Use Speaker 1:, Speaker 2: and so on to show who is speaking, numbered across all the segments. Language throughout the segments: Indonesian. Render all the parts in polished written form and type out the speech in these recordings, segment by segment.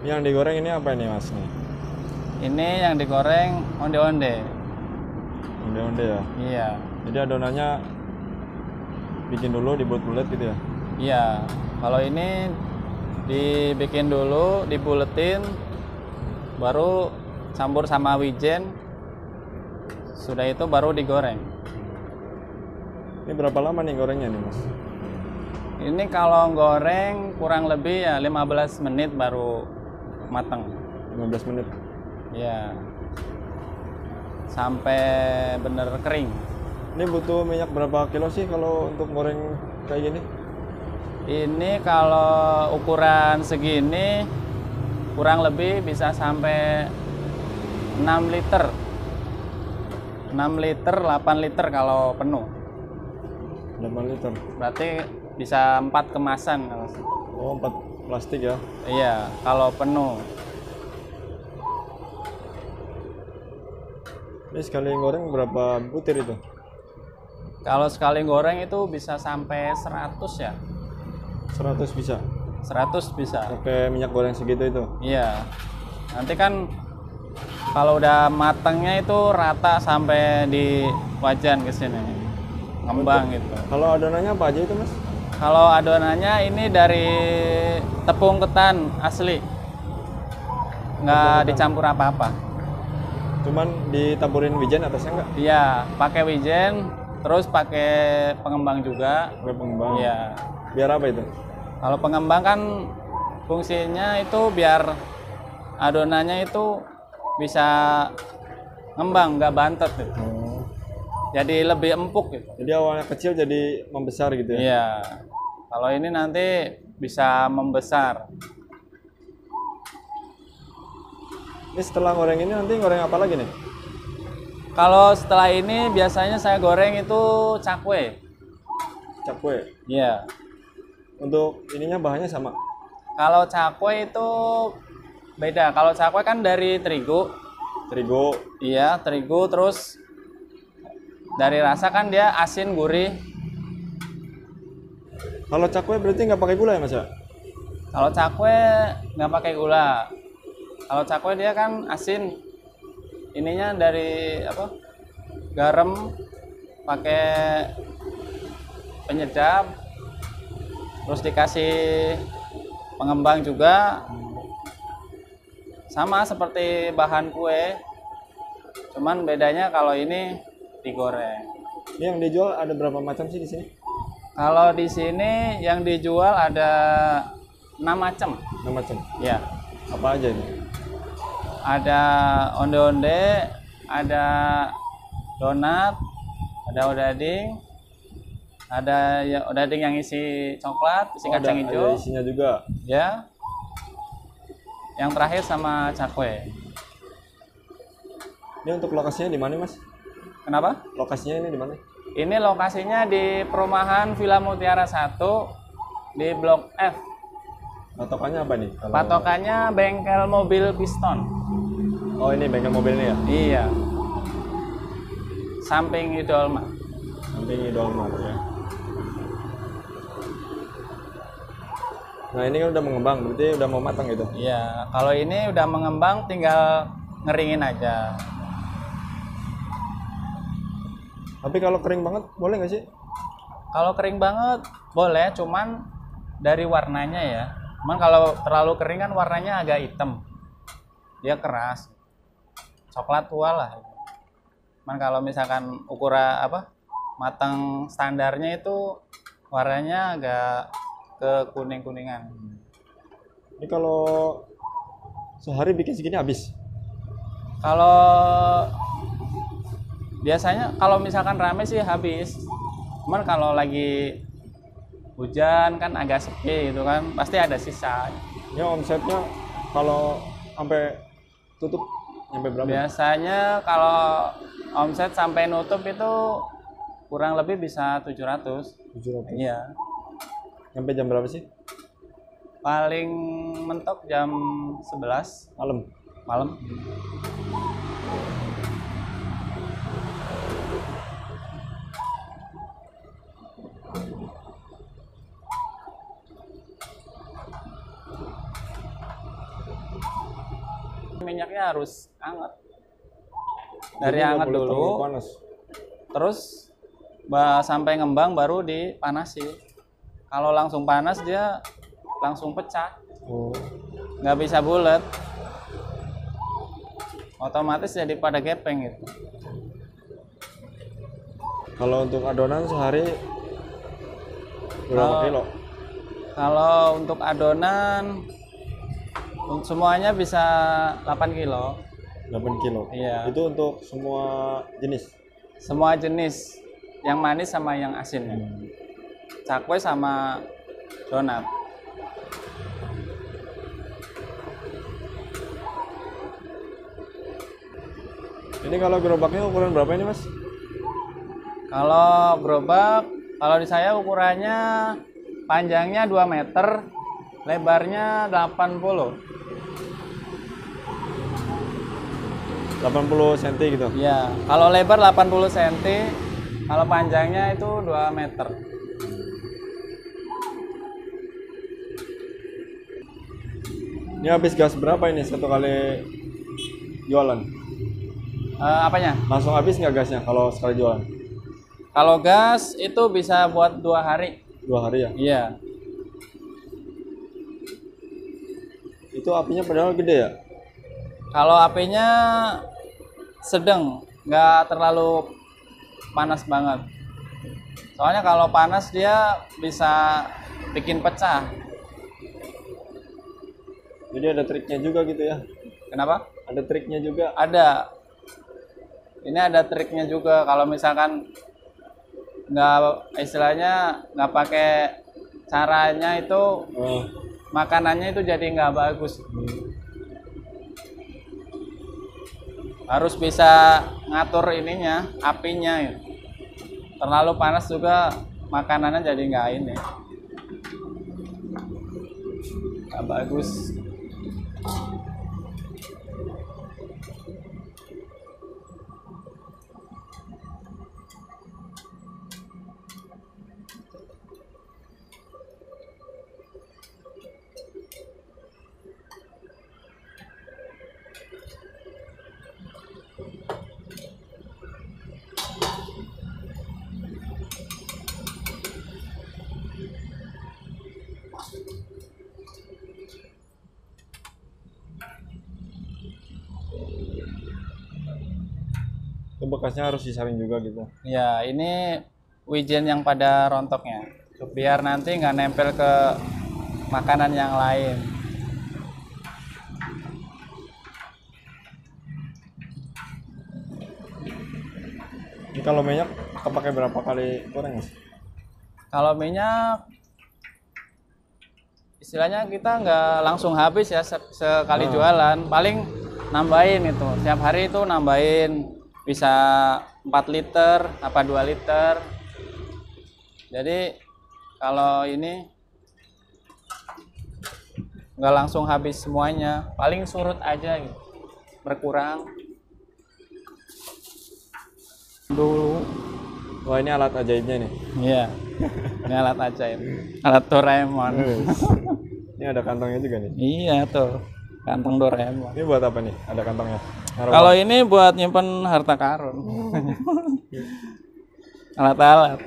Speaker 1: Yang digoreng ini apa ini mas nih?
Speaker 2: Ini yang digoreng onde-onde.
Speaker 1: Onde-onde ya?
Speaker 2: Iya.
Speaker 1: Jadi adonannya bikin dulu dibulet-bulet gitu ya?
Speaker 2: Iya. Kalau ini dibikin dulu, dibuletin, baru campur sama wijen. Sudah itu baru digoreng.
Speaker 1: Ini berapa lama nih gorengnya nih mas?
Speaker 2: Ini kalau goreng kurang lebih ya 15 menit baru matang.
Speaker 1: 15 menit.
Speaker 2: Ya. Sampai bener kering.
Speaker 1: Ini butuh minyak berapa kilo sih kalau untuk goreng kayak gini?
Speaker 2: Ini kalau ukuran segini kurang lebih bisa sampai 6 liter. 6 liter, 8 liter kalau penuh.
Speaker 1: 8 liter.
Speaker 2: Berarti bisa 4 kemasan.
Speaker 1: Oh 4 plastik ya?
Speaker 2: Iya, kalau penuh.
Speaker 1: Ini sekali goreng berapa butir itu?
Speaker 2: Kalau sekali goreng itu bisa sampai 100 ya.
Speaker 1: 100 bisa?
Speaker 2: 100 bisa.
Speaker 1: Pakai minyak goreng segitu itu?
Speaker 2: Iya. Nanti kan kalau udah matangnya itu rata sampai di wajan ke sini. Ngembang gitu.
Speaker 1: Kalau adonannya apa aja itu mas?
Speaker 2: Kalau adonannya ini dari tepung ketan asli. Nggak dicampur apa-apa.
Speaker 1: Cuman ditaburin wijen atasnya enggak?
Speaker 2: Iya, pakai wijen, terus pakai pengembang juga.
Speaker 1: Pakai pengembang?
Speaker 2: Iya.
Speaker 1: Biar apa itu?
Speaker 2: Kalau pengembang kan fungsinya itu biar adonannya itu bisa ngembang, nggak bantet gitu.
Speaker 1: Oh.
Speaker 2: Jadi lebih empuk gitu.
Speaker 1: Jadi awalnya kecil jadi membesar gitu ya?
Speaker 2: Iya. Kalau ini nanti bisa membesar.
Speaker 1: Ini setelah goreng ini nanti goreng apa lagi nih?
Speaker 2: Kalau setelah ini biasanya saya goreng itu cakwe.
Speaker 1: Cakwe.
Speaker 2: Iya.
Speaker 1: Untuk ininya bahannya sama?
Speaker 2: Kalau cakwe itu beda. Kalau cakwe kan dari terigu.
Speaker 1: Terigu.
Speaker 2: Iya, terigu, terus dari rasa kan dia asin gurih.
Speaker 1: Kalau cakwe berarti nggak pakai gula ya mas ya?
Speaker 2: Kalau cakwe nggak pakai gula. Kalau cakwe dia kan asin. Ininya dari apa? Garam, pakai penyedap, terus dikasih pengembang juga. Sama seperti bahan kue, cuman bedanya kalau ini digoreng.
Speaker 1: Ini yang dijual ada berapa macam sih di sini?
Speaker 2: Kalau di sini yang dijual ada 6 macam.
Speaker 1: 6 macam.
Speaker 2: Ya,
Speaker 1: Apa aja ini?
Speaker 2: ada onde-onde, ada donat, ada odading, ada ya odading yang isi coklat, isi kacang hijau.
Speaker 1: Ada isinya juga.
Speaker 2: Ya. Yang terakhir sama cakwe.
Speaker 1: Ini untuk lokasinya di mana mas?
Speaker 2: Kenapa?
Speaker 1: Lokasinya ini di mana?
Speaker 2: Ini lokasinya di perumahan Villa Mutiara 1 di Blok F.
Speaker 1: Patokannya apa nih?
Speaker 2: Patokannya bengkel mobil piston.
Speaker 1: Oh ini bengkel mobil ini ya?
Speaker 2: Iya. Samping Idolmart.
Speaker 1: Samping Idolmart ya. Nah ini kan udah mengembang, berarti udah mau matang gitu?
Speaker 2: Iya. Kalau ini udah mengembang, tinggal ngeringin aja.
Speaker 1: Tapi kalau kering banget boleh nggak sih?
Speaker 2: Kalau kering banget boleh, cuman dari warnanya ya. Cuman kalau terlalu kering kan warnanya agak hitam. Dia keras. Coklat tua lah. Cuman kalau misalkan ukuran apa? Matang standarnya itu warnanya agak ke kuning-kuningan.
Speaker 1: Ini kalau sehari bikin segini habis?
Speaker 2: Kalau biasanya kalau misalkan rame sih habis. Cuman kalau lagi hujan kan agak sepi gitu kan, pasti ada sisa.
Speaker 1: Ya omsetnya kalau sampai tutup sampai berapa?
Speaker 2: Biasanya kalau omset sampai nutup itu kurang lebih bisa 700.
Speaker 1: 700.
Speaker 2: Iya.
Speaker 1: Sampai jam berapa sih?
Speaker 2: Paling mentok jam 11
Speaker 1: Malam.
Speaker 2: malam. Minyaknya harus hangat. Dari
Speaker 1: Jadi nggak
Speaker 2: hangat
Speaker 1: boleh
Speaker 2: dulu,
Speaker 1: terlalu panas.
Speaker 2: terus sampai ngembang baru dipanasi. Kalau langsung panas dia langsung pecah,
Speaker 1: Oh.
Speaker 2: nggak bisa bulat. Otomatis jadi pada gepeng gitu.
Speaker 1: Kalau untuk adonan sehari berapa
Speaker 2: Kalau-
Speaker 1: kilo?
Speaker 2: Kalau untuk adonan semuanya bisa 8 kilo.
Speaker 1: 8 kilo.
Speaker 2: Iya.
Speaker 1: Itu untuk semua jenis.
Speaker 2: Semua jenis, yang manis sama yang asin. Cakwe sama donat.
Speaker 1: Ini kalau gerobaknya ukuran berapa ini, Mas?
Speaker 2: Kalau gerobak, kalau di saya ukurannya panjangnya 2 meter, lebarnya 80.
Speaker 1: 80 cm gitu.
Speaker 2: Iya, kalau lebar 80 cm, kalau panjangnya itu 2 meter.
Speaker 1: Ini habis gas berapa ini satu kali jualan?
Speaker 2: Apanya?
Speaker 1: Langsung habis nggak gasnya kalau sekali jualan?
Speaker 2: Kalau gas itu bisa buat 2 hari.
Speaker 1: 2 hari ya?
Speaker 2: Iya.
Speaker 1: Itu apinya padahal gede ya?
Speaker 2: Kalau apinya sedang, nggak terlalu panas banget. Soalnya kalau panas dia bisa bikin pecah.
Speaker 1: Jadi ada triknya juga gitu ya?
Speaker 2: Kenapa?
Speaker 1: Ada triknya juga?
Speaker 2: Ada. Ini ada triknya juga. Kalau misalkan nggak, istilahnya nggak pakai caranya itu,
Speaker 1: Oh.
Speaker 2: makanannya itu jadi nggak bagus. Harus bisa ngatur ininya, apinya. Terlalu panas juga makanannya jadi nggak ini, nggak bagus.
Speaker 1: Itu bekasnya harus disaring juga gitu.
Speaker 2: Ya, ini wijen yang pada rontoknya, biar nanti nggak nempel ke makanan yang lain.
Speaker 1: Ini kalau minyak kepake berapa kali goreng, Mas?
Speaker 2: Kalau minyak, istilahnya kita nggak langsung habis ya sekali jualan, paling nambahin itu. Setiap hari itu nambahin bisa 4 liter apa 2 liter. Jadi kalau ini nggak langsung habis semuanya, paling surut aja gitu, berkurang dulu.
Speaker 1: Wah, ini alat ajaibnya nih.
Speaker 2: Iya, ini alat ajaib, alat Doraemon.
Speaker 1: Ini ada kantongnya juga nih.
Speaker 2: Iya tuh, kantong Doraemon.
Speaker 1: Ini buat apa nih? Ada kantongnya. Naruh
Speaker 2: Kalau ini buat nyimpen harta karun. Alat-alat.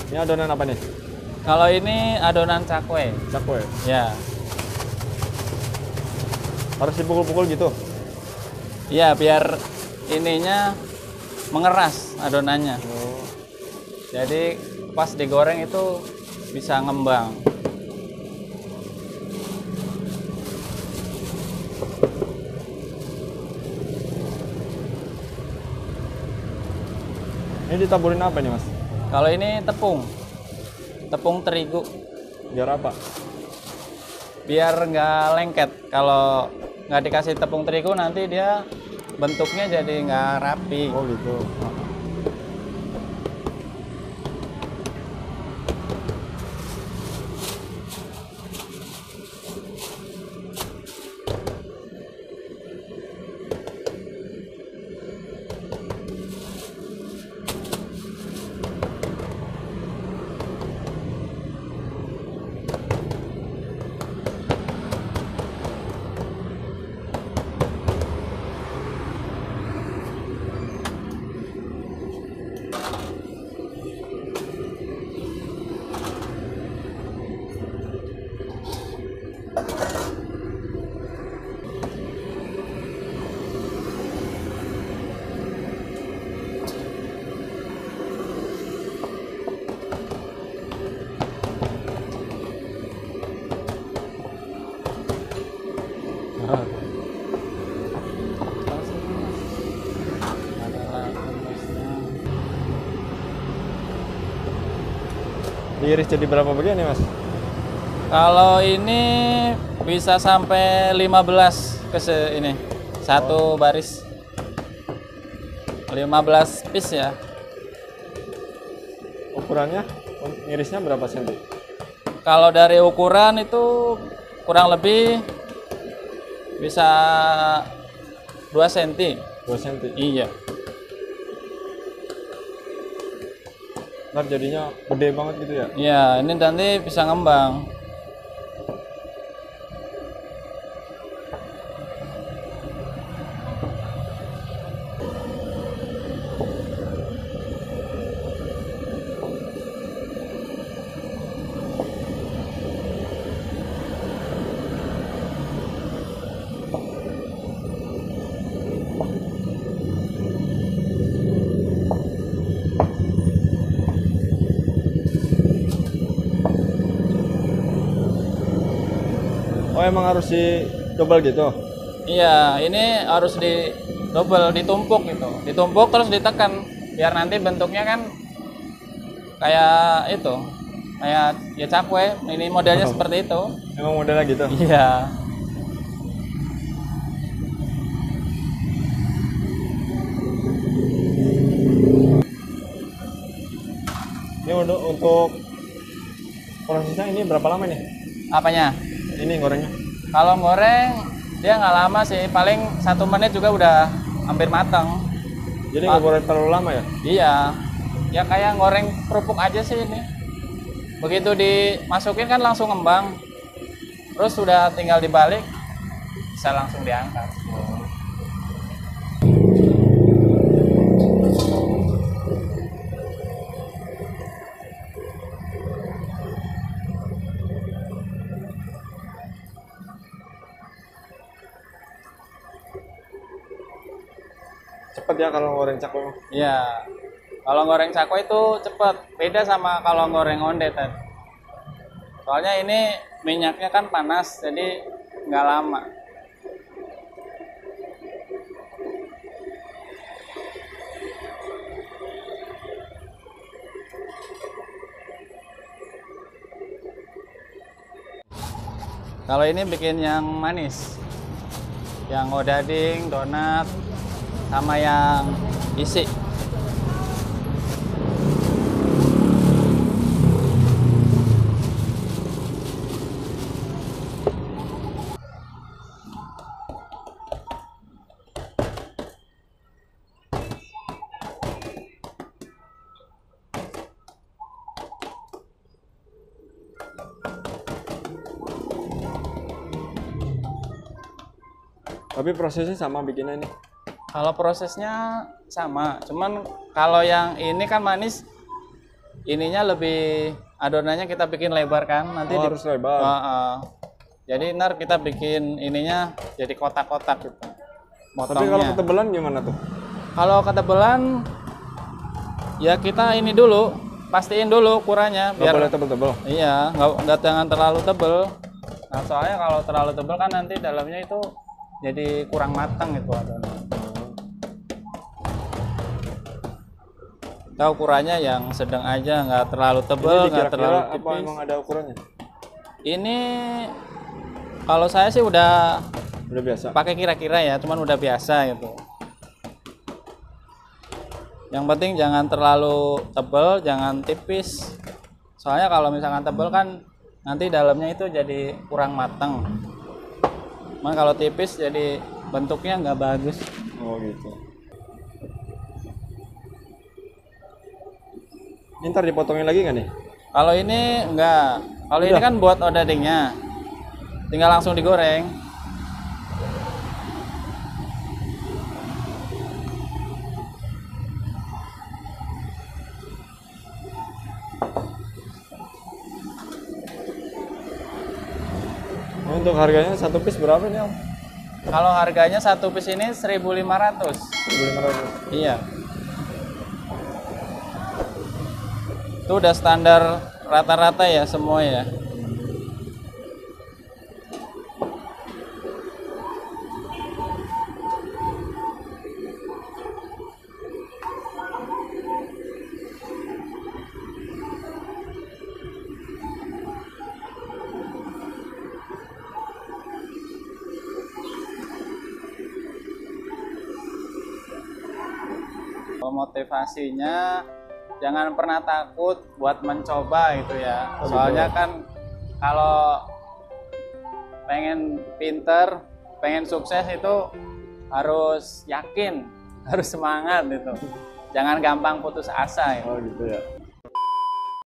Speaker 1: Ini adonan apa nih?
Speaker 2: Kalau ini adonan cakwe.
Speaker 1: Cakwe.
Speaker 2: Ya.
Speaker 1: Harus dipukul-pukul gitu.
Speaker 2: Iya, biar ininya mengeras adonannya.
Speaker 1: Oh.
Speaker 2: Jadi pas digoreng itu bisa ngembang.
Speaker 1: Ini ditaburin apa nih, Mas?
Speaker 2: Kalau ini tepung terigu,
Speaker 1: Biar apa?
Speaker 2: biar nggak lengket. Kalau nggak dikasih tepung terigu nanti dia bentuknya jadi nggak rapi.
Speaker 1: Oh gitu. Ah. Diiris jadi berapa bagian nih Mas?
Speaker 2: Kalau ini bisa sampai 15 ini. Satu baris. 15 piece ya.
Speaker 1: Ukurannya irisnya berapa senti?
Speaker 2: Kalau dari ukuran itu kurang lebih bisa 2 cm.
Speaker 1: 2 senti.
Speaker 2: Iya.
Speaker 1: Ntar jadinya gede banget gitu ya?
Speaker 2: Iya, ini nanti bisa ngembang.
Speaker 1: Oh emang harus di double gitu?
Speaker 2: Iya, ini harus di double, ditumpuk gitu. Ditumpuk terus ditekan biar nanti bentuknya kan kayak itu. Kayak ya cakwe, ini modelnya seperti itu.
Speaker 1: Emang modelnya gitu?
Speaker 2: Iya.
Speaker 1: Ini untuk prosesnya ini berapa lama nih?
Speaker 2: Apanya?
Speaker 1: Ini gorengnya?
Speaker 2: Kalau goreng dia nggak lama sih, paling 1 menit juga udah hampir matang.
Speaker 1: Jadi nggak goreng terlalu lama ya?
Speaker 2: Iya, ya kayak goreng kerupuk aja sih ini. Begitu dimasukin kan langsung ngembang, terus sudah tinggal dibalik, bisa langsung diangkat.
Speaker 1: Cepet ya kalau goreng cakwe.
Speaker 2: Iya, kalau goreng cakwe itu cepet, beda sama kalau goreng onde tadi. Soalnya ini minyaknya kan panas, jadi nggak lama. Kalau ini bikin yang manis, yang odading, donat, sama yang isi.
Speaker 1: Tapi prosesnya sama bikinnya ini.
Speaker 2: Kalau prosesnya sama, cuman kalau yang ini kan manis, ininya lebih adonannya kita bikin lebar kan, nanti
Speaker 1: Oh, harus lebar.
Speaker 2: Jadi ntar kita bikin ininya jadi kotak-kotak gitu.
Speaker 1: Tapi kalau ketebalan gimana tuh?
Speaker 2: Kalau ketebalan ya kita ini dulu, pastiin dulu ukurannya
Speaker 1: Nggak boleh tebel-tebel.
Speaker 2: Iya, nggak jangan terlalu tebel. Nah soalnya kalau terlalu tebel kan nanti dalamnya itu jadi kurang matang gitu adonan. Kita ukurannya yang sedang aja, nggak terlalu tebel, nggak terlalu tipis.
Speaker 1: Apa emang ada ukurannya?
Speaker 2: Ini kalau saya sih udah
Speaker 1: biasa.
Speaker 2: Pakai kira-kira ya, cuman udah biasa gitu. Yang penting jangan terlalu tebel, jangan tipis. Soalnya kalau misalkan tebel kan nanti dalamnya itu jadi kurang matang. Cuman kalau tipis jadi bentuknya nggak bagus.
Speaker 1: Oh gitu. Ini ntar dipotongin lagi nggak nih?
Speaker 2: Kalau ini enggak. Kalau ini kan buat odadingnya. Tinggal langsung digoreng.
Speaker 1: Untuk harganya satu piece berapa nih Om?
Speaker 2: Kalau harganya satu piece ini 1.500.
Speaker 1: 1.500.
Speaker 2: Iya. Itu udah standar rata-rata ya semua ya. Motivasinya jangan pernah takut buat mencoba gitu ya. Soalnya kan kalau pengen pinter, pengen sukses itu harus yakin, harus semangat gitu. Jangan gampang putus asa ya.
Speaker 1: Oh gitu ya.